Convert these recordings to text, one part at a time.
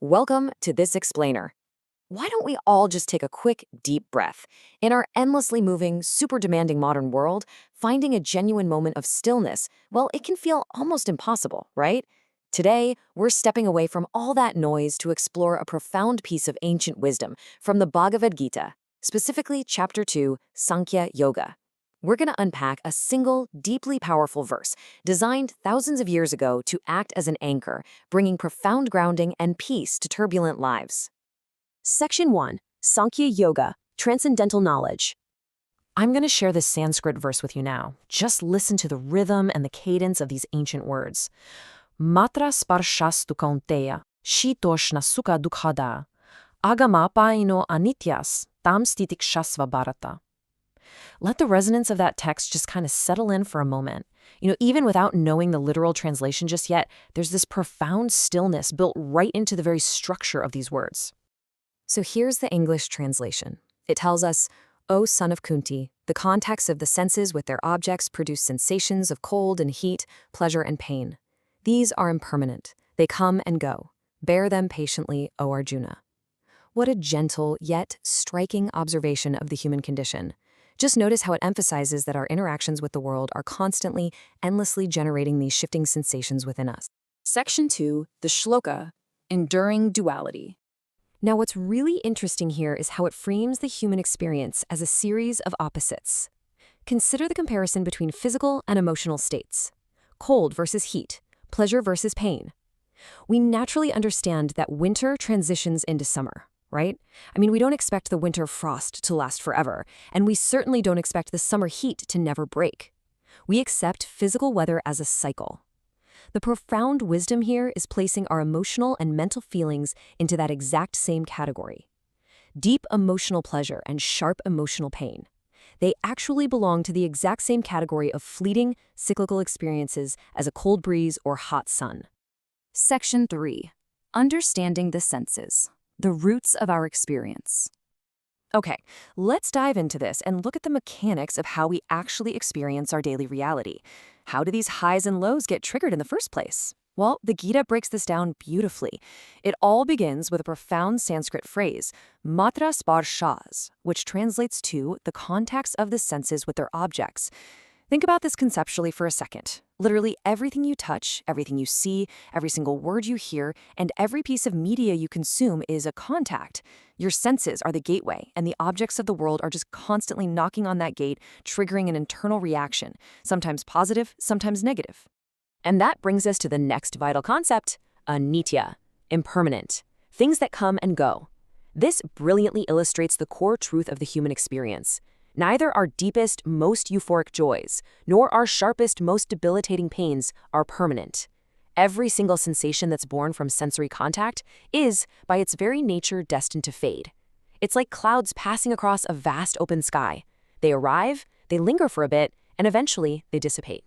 Welcome to this explainer. Why don't we all just take a quick, deep breath? In our endlessly moving, super demanding modern world, finding a genuine moment of stillness, well, it can feel almost impossible, right? Today, we're stepping away from all that noise to explore a profound piece of ancient wisdom from the Bhagavad Gita, specifically Chapter 2, Sankhya Yoga. We're going to unpack a single, deeply powerful verse designed thousands of years ago to act as an anchor, bringing profound grounding and peace to turbulent lives. Section 1. Sankhya Yoga, Transcendental Knowledge. I'm going to share this Sanskrit verse with you now. Just listen to the rhythm and the cadence of these ancient words. Matra sparshastu kaunteya, shitoshna sukha dukhada, agamapaino anityas, tam stitikshasva bharata. Let the resonance of that text just kind of settle in for a moment. Even without knowing the literal translation just yet, there's this profound stillness built right into the very structure of these words. So here's the English translation. It tells us, O son of Kunti, the contacts of the senses with their objects produce sensations of cold and heat, pleasure and pain. These are impermanent. They come and go. Bear them patiently, O Arjuna. What a gentle yet striking observation of the human condition. Just notice how it emphasizes that our interactions with the world are constantly, endlessly generating these shifting sensations within us. Section 2, the shloka, enduring duality. Now, what's really interesting here is how it frames the human experience as a series of opposites. Consider the comparison between physical and emotional states. Cold versus heat, pleasure versus pain. We naturally understand that winter transitions into summer, right? We don't expect the winter frost to last forever, and we certainly don't expect the summer heat to never break. We accept physical weather as a cycle. The profound wisdom here is placing our emotional and mental feelings into that exact same category. Deep emotional pleasure and sharp emotional pain. They actually belong to the exact same category of fleeting, cyclical experiences as a cold breeze or hot sun. Section 3, understanding the senses, the roots of our experience. Okay, let's dive into this and look at the mechanics of how we actually experience our daily reality. How do these highs and lows get triggered in the first place? Well, the Gita breaks this down beautifully. It all begins with a profound Sanskrit phrase, matra sparshas, which translates to the contacts of the senses with their objects. Think about this conceptually for a second. Literally everything you touch, everything you see, every single word you hear, and every piece of media you consume is a contact. Your senses are the gateway, and the objects of the world are just constantly knocking on that gate, triggering an internal reaction, sometimes positive, sometimes negative. And that brings us to the next vital concept, anitya, impermanent, things that come and go. This brilliantly illustrates the core truth of the human experience. Neither our deepest, most euphoric joys, nor our sharpest, most debilitating pains are permanent. Every single sensation that's born from sensory contact is, by its very nature, destined to fade. It's like clouds passing across a vast open sky. They arrive, they linger for a bit, and eventually they dissipate.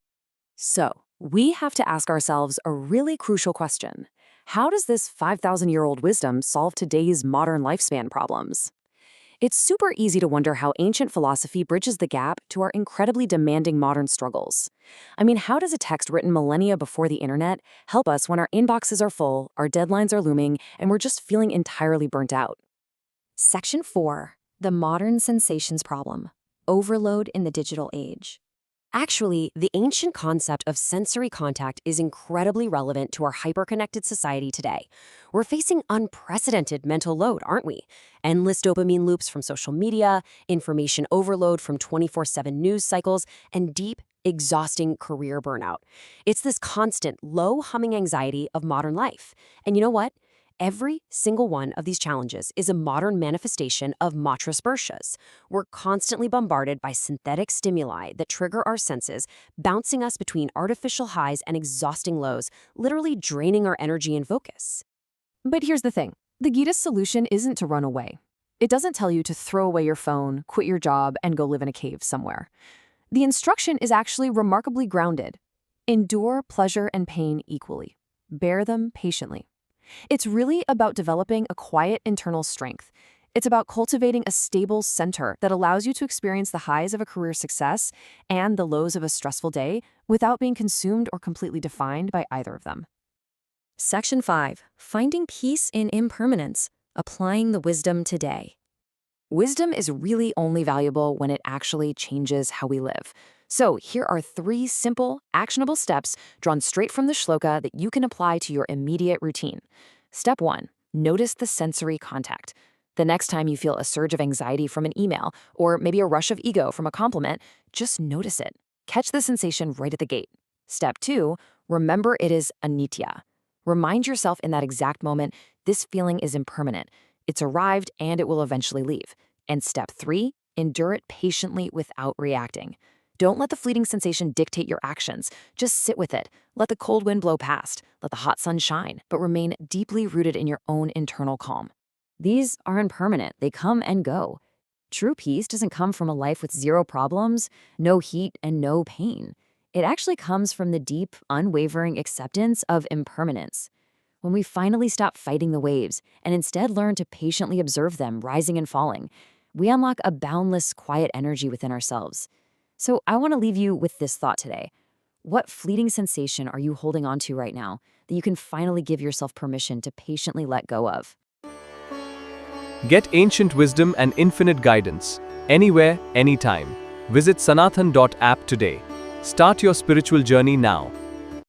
So, we have to ask ourselves a really crucial question. How does this 5,000-year-old wisdom solve today's modern lifespan problems? It's super easy to wonder how ancient philosophy bridges the gap to our incredibly demanding modern struggles. How does a text written millennia before the internet help us when our inboxes are full, our deadlines are looming, and we're just feeling entirely burnt out? Section 4. The Modern Sensations Problem. Overload in the Digital Age. Actually, the ancient concept of sensory contact is incredibly relevant to our hyper-connected society today. We're facing unprecedented mental load, aren't we? Endless dopamine loops from social media, information overload from 24/7 news cycles, and deep, exhausting career burnout. It's this constant, low-humming anxiety of modern life. And you know what? Every single one of these challenges is a modern manifestation of matra sparshas. We're constantly bombarded by synthetic stimuli that trigger our senses, bouncing us between artificial highs and exhausting lows, literally draining our energy and focus. But here's the thing. The Gita's solution isn't to run away. It doesn't tell you to throw away your phone, quit your job, and go live in a cave somewhere. The instruction is actually remarkably grounded. Endure pleasure and pain equally. Bear them patiently. It's really about developing a quiet internal strength. It's about cultivating a stable center that allows you to experience the highs of a career success and the lows of a stressful day without being consumed or completely defined by either of them. Section 5. Finding peace in impermanence. Applying the wisdom today. Wisdom is really only valuable when it actually changes how we live. So here are 3 simple, actionable steps drawn straight from the shloka that you can apply to your immediate routine. Step 1. Notice the sensory contact. The next time you feel a surge of anxiety from an email, or maybe a rush of ego from a compliment, just notice it. Catch the sensation right at the gate. Step 2. Remember it is anitya. Remind yourself in that exact moment, this feeling is impermanent. It's arrived and it will eventually leave. And step 3, endure it patiently without reacting. Don't let the fleeting sensation dictate your actions. Just sit with it. Let the cold wind blow past. Let the hot sun shine, but remain deeply rooted in your own internal calm. These are impermanent. They come and go. True peace doesn't come from a life with 0 problems, no heat, and no pain. It actually comes from the deep, unwavering acceptance of impermanence. When we finally stop fighting the waves and instead learn to patiently observe them rising and falling, we unlock a boundless, quiet energy within ourselves. So I want to leave you with this thought today. What fleeting sensation are you holding on to right now that you can finally give yourself permission to patiently let go of? Get ancient wisdom and infinite guidance, anywhere, anytime. Visit sanathan.app today. Start your spiritual journey now.